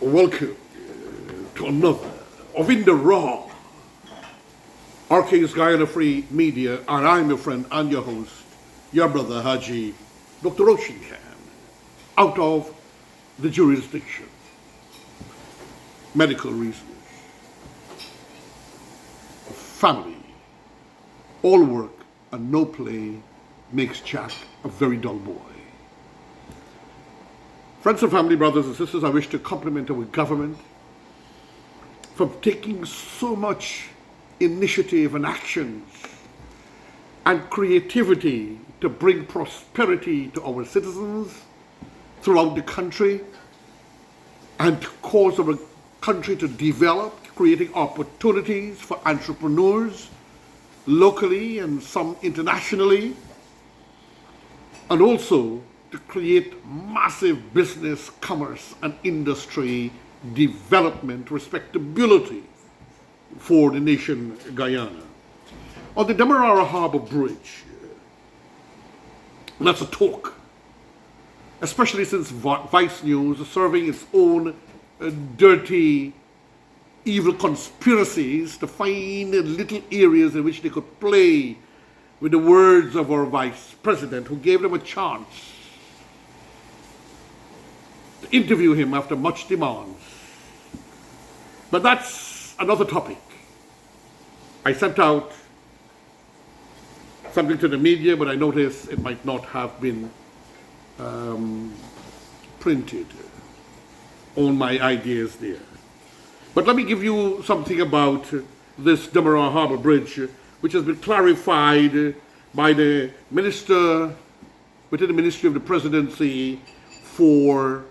Welcome to another of In the Raw, RK's Guyana Free Media, and I'm your friend and your host, your brother Haji Dr. Roshan Khan, out of the jurisdiction. Medical reasons. Family. All work and no play makes Jack a very dull boy. Friends and family, brothers and sisters, I wish to compliment our government for taking so much initiative and actions and creativity to bring prosperity to our citizens throughout the country and to cause our country to develop, creating opportunities for entrepreneurs locally and some internationally, and also to create massive business, commerce, and industry development, respectability for the nation Guyana. On the Demerara Harbor Bridge, that's a talk, especially since Vice News is serving its own dirty, evil conspiracies to find little areas in which they could play with the words of our Vice President, who gave them a chance to interview him after much demands. But that's another topic. I sent out something to the media, but I noticed it might not have been printed. All my ideas there. But let me give you something about this Demerara Harbor Bridge, which has been clarified by the minister within the Ministry of the Presidency for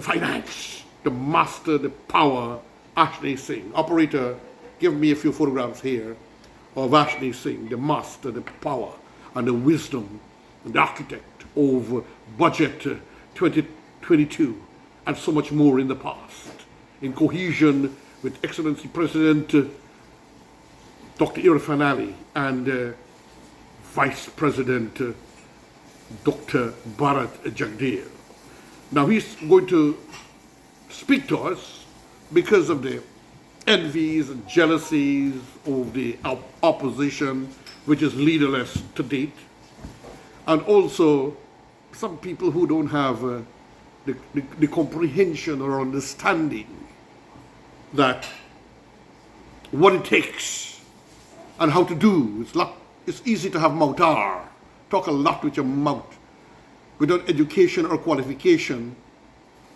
Finance, the master, the power, Ashni Singh. Operator, give me a few photographs here of Ashni Singh, the master, the power, and the wisdom, and the architect of Budget 2022, and so much more in the past, in cohesion with Excellency President Dr. IRFAAN and Vice President Dr. Bharat Jagdir. Now he's going to speak to us because of the envies and jealousies of the opposition, which is leaderless to date, and also some people who don't have the comprehension or understanding that what it takes and how to do. It's easy to have mouthar, talk a lot with your mouth, without education or qualification,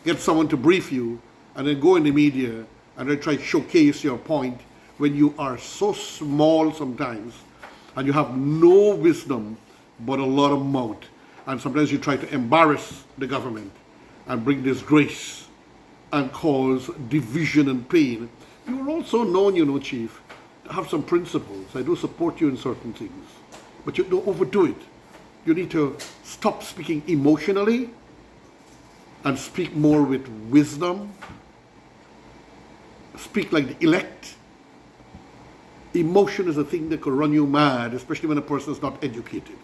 get someone to brief you, and then go in the media and then try to showcase your point when you are so small sometimes and you have no wisdom but a lot of mouth. And sometimes you try to embarrass the government and bring disgrace and cause division and pain. You are also known, Chief, to have some principles. I do support you in certain things, but you don't overdo it. You need to stop speaking emotionally and speak more with wisdom. Speak like the elect. Emotion is a thing that could run you mad, especially when a person is not educated.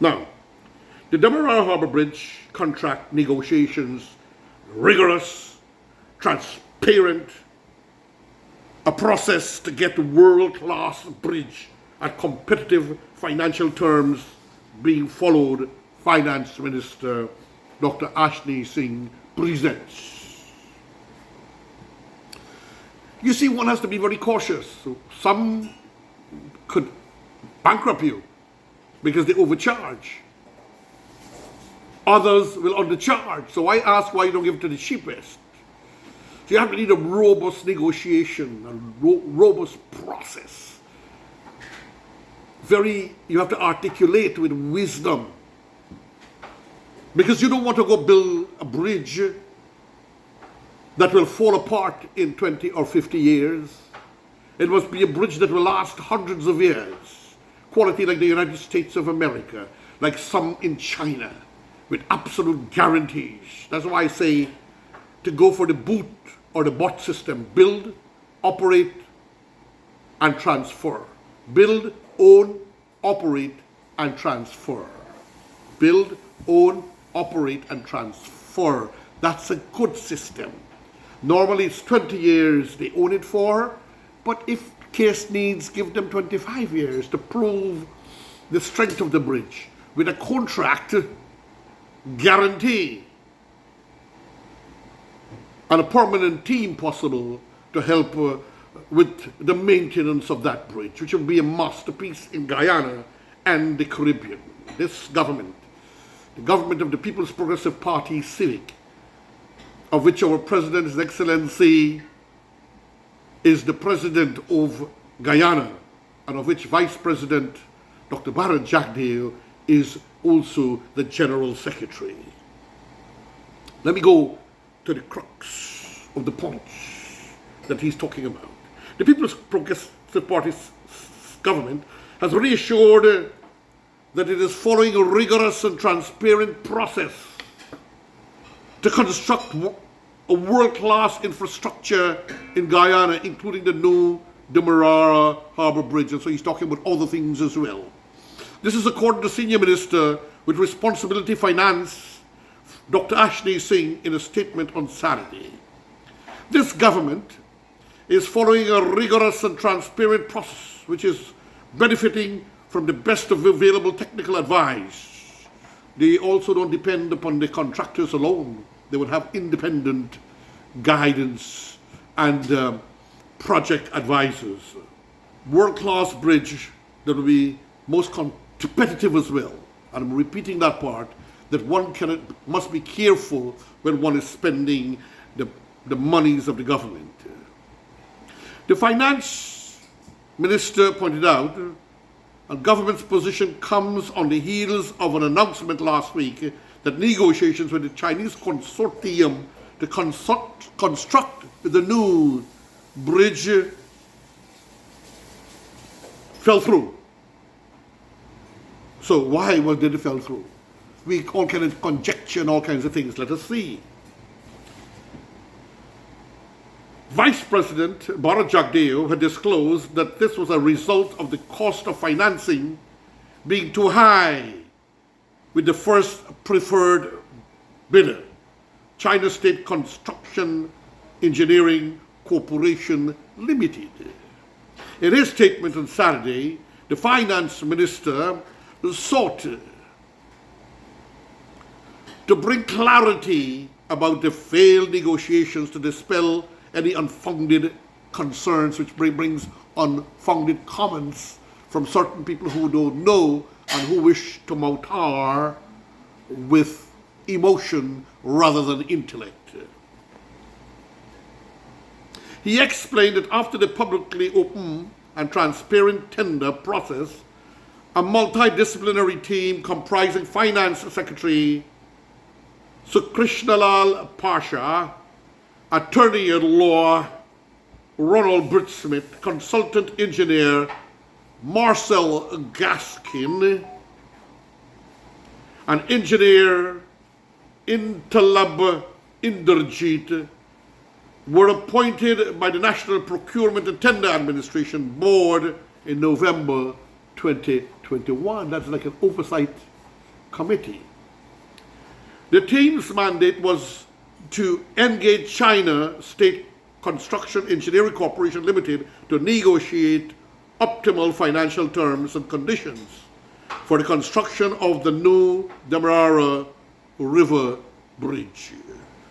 Now, the Demerara Harbor Bridge contract negotiations, rigorous, transparent, a process to get a world-class bridge at competitive financial terms being followed, Finance Minister Dr. Ashni Singh presents. You see, one has to be very cautious. So some could bankrupt you because they overcharge. Others will undercharge. So I ask why you don't give it to the cheapest. So you have to need a robust negotiation, a robust process. You have to articulate with wisdom. Because you don't want to go build a bridge that will fall apart in 20 or 50 years. It must be a bridge that will last hundreds of years. Quality like the United States of America, like some in China, with absolute guarantees. That's why I say to go for the boot or the bot system. Build, operate, and transfer. Build, own, operate, and transfer. Build, own, operate, and transfer. That's a good system. Normally it's 20 years they own it for, but if case needs, give them 25 years to prove the strength of the bridge with a contract guarantee and a permanent team possible to help with the maintenance of that bridge, which will be a masterpiece in Guyana and the Caribbean. This government, the government of the People's Progressive Party Civic, of which our President, His Excellency, is the President of Guyana, and of which Vice President Dr. Demerara Jagdeo is also the General Secretary. Let me go to the crux of the points that he's talking about. The People's Progressive Party's government has reassured that it is following a rigorous and transparent process to construct a world-class infrastructure in Guyana, including the new Demerara Harbour Bridge. And so he's talking about other things as well. This is according to Senior Minister with Responsibility Finance, Dr. Ashley Singh, in a statement on Saturday. This government is following a rigorous and transparent process which is benefiting from the best of available technical advice. They also don't depend upon the contractors alone. They would have independent guidance and project advisors. World-class bridge that will be most competitive as well. And I'm repeating that part, that one must be careful when one is spending the monies of the government. The finance minister pointed out a government's position comes on the heels of an announcement last week that negotiations with the Chinese consortium to construct the new bridge fell through. So why did it fell through? We all kind of conjecture and all kinds of things. Let us see. Vice President Demerara Jagdeo had disclosed that this was a result of the cost of financing being too high with the first preferred bidder, China State Construction Engineering Corporation Limited. In his statement on Saturday, the finance minister sought to bring clarity about the failed negotiations to dispel any unfounded concerns, which brings unfounded comments from certain people who don't know and who wish to mount power with emotion rather than intellect. He explained that after the publicly open and transparent tender process, a multidisciplinary team comprising Finance Secretary Sukrishnalal Pasha, Attorney at Law Ronald Britsmith, Consultant Engineer Marcel Gaskin, and Engineer Intalab Inderjeet were appointed by the National Procurement and Tender Administration Board in November 2021. That's like an oversight committee. The team's mandate was to engage China State Construction Engineering Corporation Limited to negotiate optimal financial terms and conditions for the construction of the new Demerara River Bridge.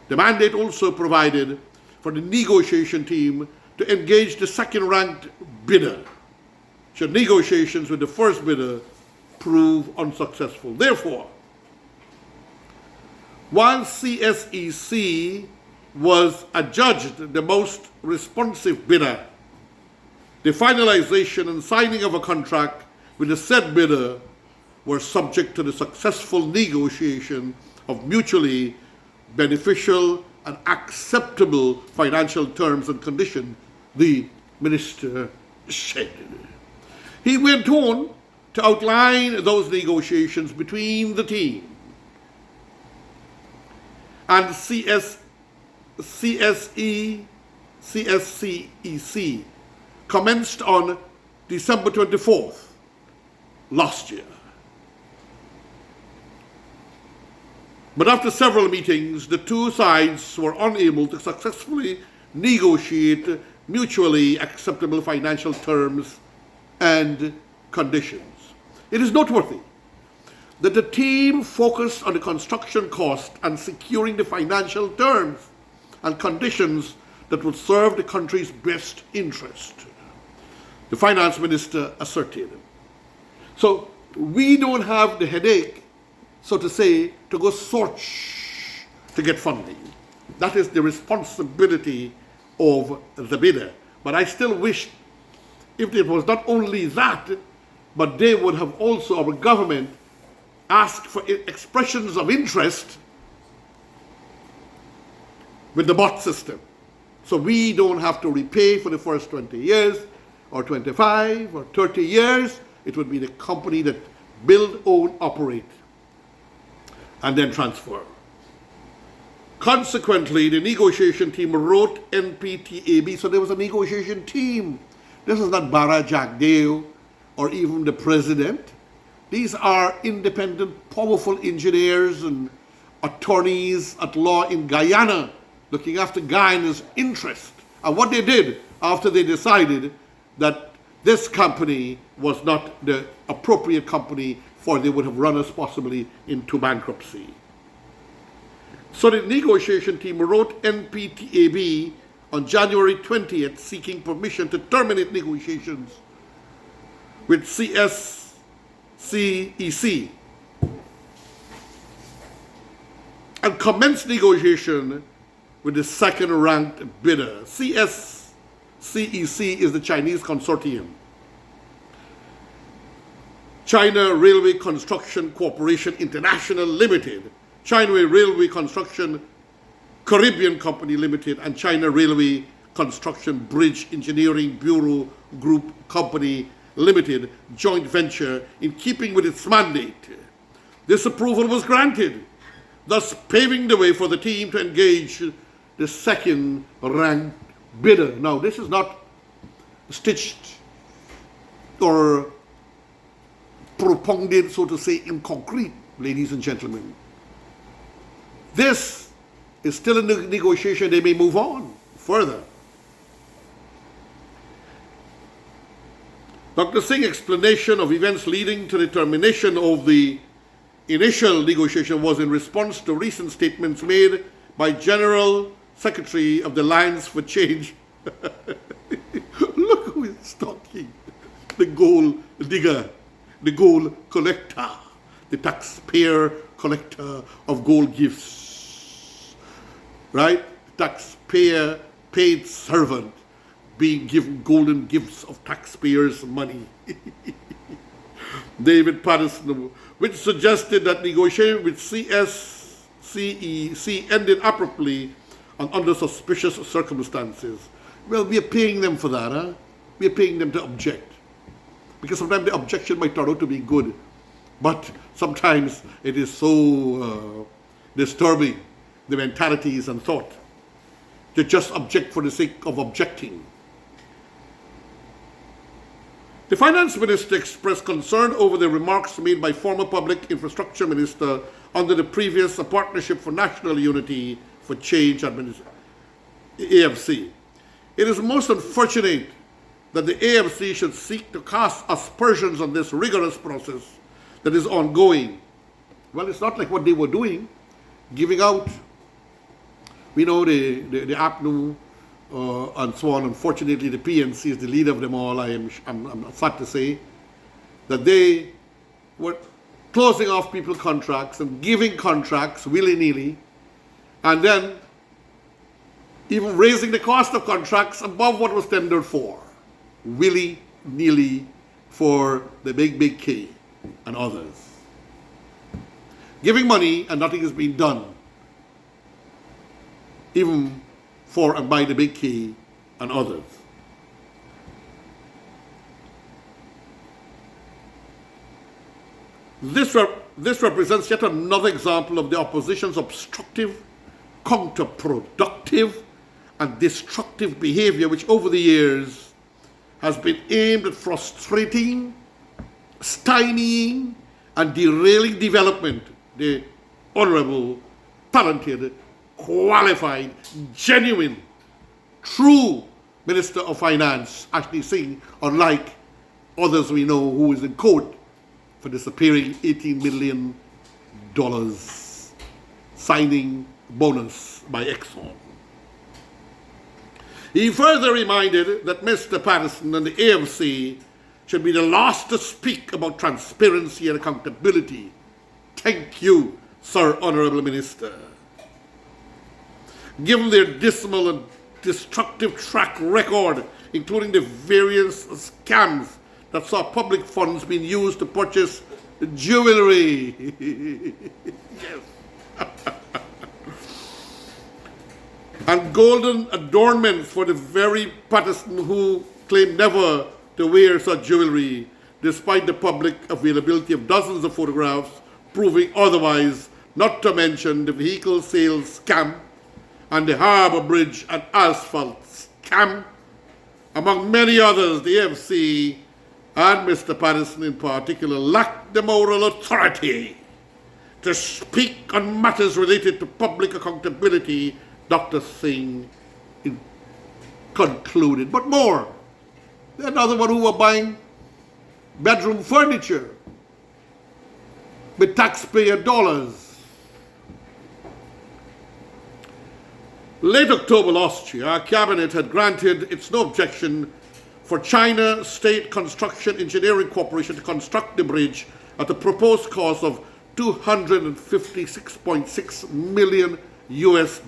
The mandate also provided for the negotiation team to engage the second-ranked bidder should negotiations with the first bidder prove unsuccessful. Therefore, while CSEC was adjudged the most responsive bidder, the finalization and signing of a contract with the said bidder were subject to the successful negotiation of mutually beneficial and acceptable financial terms and conditions, the minister said. He went on to outline those negotiations between the team and CSCEC commenced on December 24th last year. But after several meetings, the two sides were unable to successfully negotiate mutually acceptable financial terms and conditions. It is noteworthy that the team focused on the construction cost and securing the financial terms and conditions that would serve the country's best interest. The finance minister asserted. So we don't have the headache, so to say, to go search to get funding. That is the responsibility of the bidder. But I still wish if it was not only that, but they would have also, our government, asked for expressions of interest with the bot system. So we don't have to repay for the first 20 years or 25 or 30 years. It would be the company that build, own, operate, and then transfer. Consequently, the negotiation team wrote NPTAB, so there was a negotiation team. This is not Bara Jagdeo or even the president. These are independent, powerful engineers and attorneys at law in Guyana, looking after Guyana's interest. And what they did after they decided that this company was not the appropriate company, for they would have run us possibly into bankruptcy. So the negotiation team wrote NPTAB on January 20th seeking permission to terminate negotiations with CSCEC and commence negotiation with the second-ranked bidder. CSCEC is the Chinese consortium. China Railway Construction Corporation International Limited, China Railway Construction Caribbean Company Limited, and China Railway Construction Bridge Engineering Bureau Group Company Limited joint venture in keeping with its mandate. This approval was granted, thus paving the way for the team to engage the second-ranked bidder. Now, this is not stitched or propounded, so to say, in concrete, ladies and gentlemen. This is still in the negotiation. They may move on further. Dr. Singh's explanation of events leading to the termination of the initial negotiation was in response to recent statements made by General Secretary of the Alliance for Change. Look who is talking. The gold digger, the gold collector, the taxpayer collector of gold gifts. Right? Taxpayer paid servant being given golden gifts of taxpayers' money. David Patterson, which suggested that negotiation with CSCEC ended abruptly and under suspicious circumstances. Well, we are paying them for that, huh? We are paying them to object. Because sometimes the objection might turn out to be good, but sometimes it is so disturbing, the mentalities and thought, to just object for the sake of objecting. The finance minister expressed concern over the remarks made by former public infrastructure minister under the previous Partnership for National Unity for Change administration, AFC. It is most unfortunate that the AFC should seek to cast aspersions on this rigorous process that is ongoing. Well, it's not like what they were doing, giving out, we know the APNU and so on. Unfortunately, the PNC is the leader of them all. I'm sad to say that they were closing off people contracts and giving contracts willy-nilly, and then even raising the cost of contracts above what was tendered for, willy-nilly, for the big K and others. Giving money and nothing is being done, even for and by the big K and others. This represents yet another example of the opposition's obstructive, counterproductive, and destructive behavior, which over the years has been aimed at frustrating, stymieing, and derailing development. The honorable, talented, qualified, genuine, true Minister of Finance, Ashley Singh, unlike others we know who is in court for disappearing $18 million signing bonus by Exxon. He further reminded that Mr. Patterson and the AFC should be the last to speak about transparency and accountability. Thank you, Sir Honourable Minister. Given their dismal and destructive track record, including the various scams that saw public funds being used to purchase jewelry. Yes. And golden adornments for the very Patterson who claimed never to wear such jewelry, despite the public availability of dozens of photographs proving otherwise, not to mention the vehicle sales scam and the harbour bridge and asphalt scam. Among many others, the AFC and Mr. Patterson in particular lacked the moral authority to speak on matters related to public accountability, Dr. Singh concluded. But more, there's another one who were buying bedroom furniture with taxpayer dollars. Late October last year, our cabinet had granted its no objection for China State Construction Engineering Corporation to construct the bridge at a proposed cost of $256.6 million US.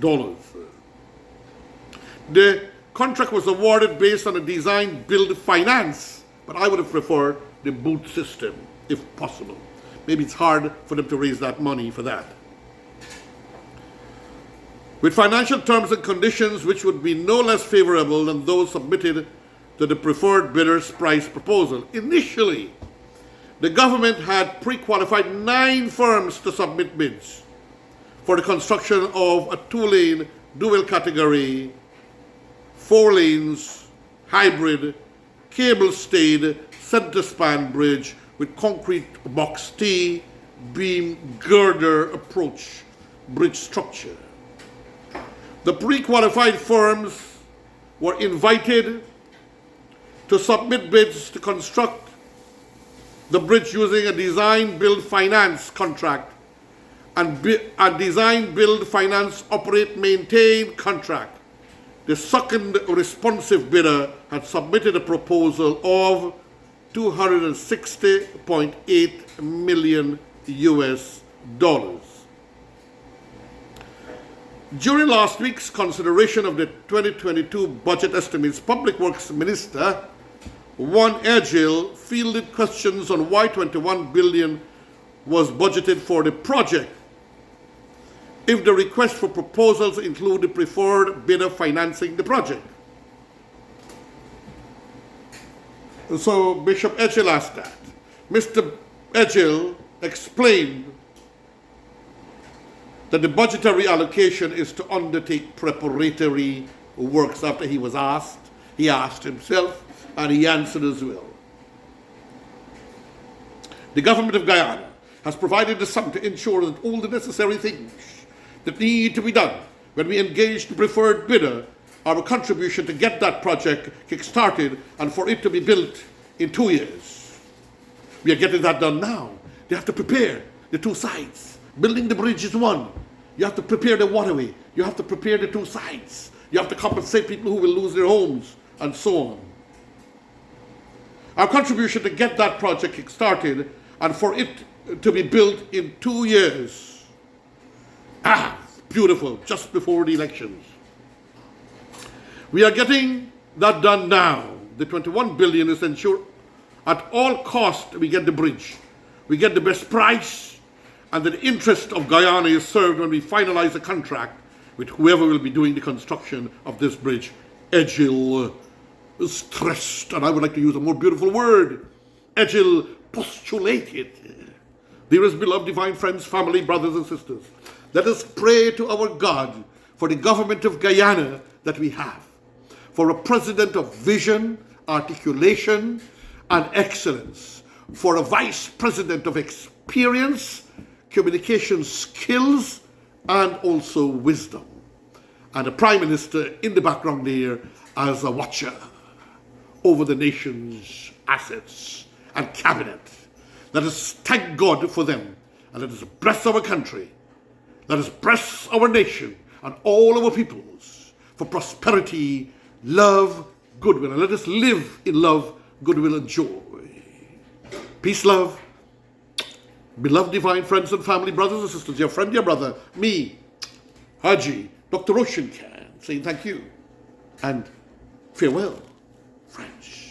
The contract was awarded based on a design build finance, but I would have preferred the boot system if possible. Maybe it's hard for them to raise that money for that. With financial terms and conditions which would be no less favorable than those submitted to the preferred bidder's price proposal. Initially, the government had pre-qualified 9 firms to submit bids for the construction of a 2-lane, dual-category, 4 lanes, hybrid, cable-stayed, center-span bridge with concrete box T, beam, girder approach bridge structure. The pre-qualified firms were invited to submit bids to construct the bridge using a design-build finance contract and a design-build finance operate-maintain contract. The second responsive bidder had submitted a proposal of $260.8 million US. During last week's consideration of the 2022 budget estimates, Public Works Minister Juan Egil fielded questions on why $21 billion was budgeted for the project if the request for proposals include the preferred bidder financing the project. So Bishop Egil asked that. Mr. Egil explained that the budgetary allocation is to undertake preparatory works. After he was asked, he asked himself, and he answered as well. The government of Guyana has provided the sum to ensure that all the necessary things that need to be done when we engage the preferred bidder are a contribution to get that project kick-started and for it to be built in 2 years. We are getting that done now. They have to prepare the 2 sides. Building the bridge is one. You have to prepare the waterway. You have to prepare the 2 sides. You have to compensate people who will lose their homes and so on. Our contribution to get that project kick-started and for it to be built in 2 years. Beautiful, just before the elections. We are getting that done now. The $21 billion is ensured at all cost we get the bridge. We get the best price, and the interest of Guyana is served when we finalize the contract with whoever will be doing the construction of this bridge. Egil stressed, and I would like to use a more beautiful word. Egil postulated. Dearest beloved divine friends, family, brothers and sisters, let us pray to our God for the government of Guyana that we have, for a president of vision, articulation, and excellence, for a vice president of experience, communication skills, and also wisdom. And the Prime Minister in the background there as a watcher over the nation's assets and cabinet. Let us thank God for them, and let us bless our country. Let us bless our nation and all our peoples for prosperity, love, goodwill. And let us live in love, goodwill, and joy. Peace, love. Beloved divine friends and family, brothers and sisters, your friend, your brother, me, Haji Dr. Roshan Khan, saying thank you and farewell, friends.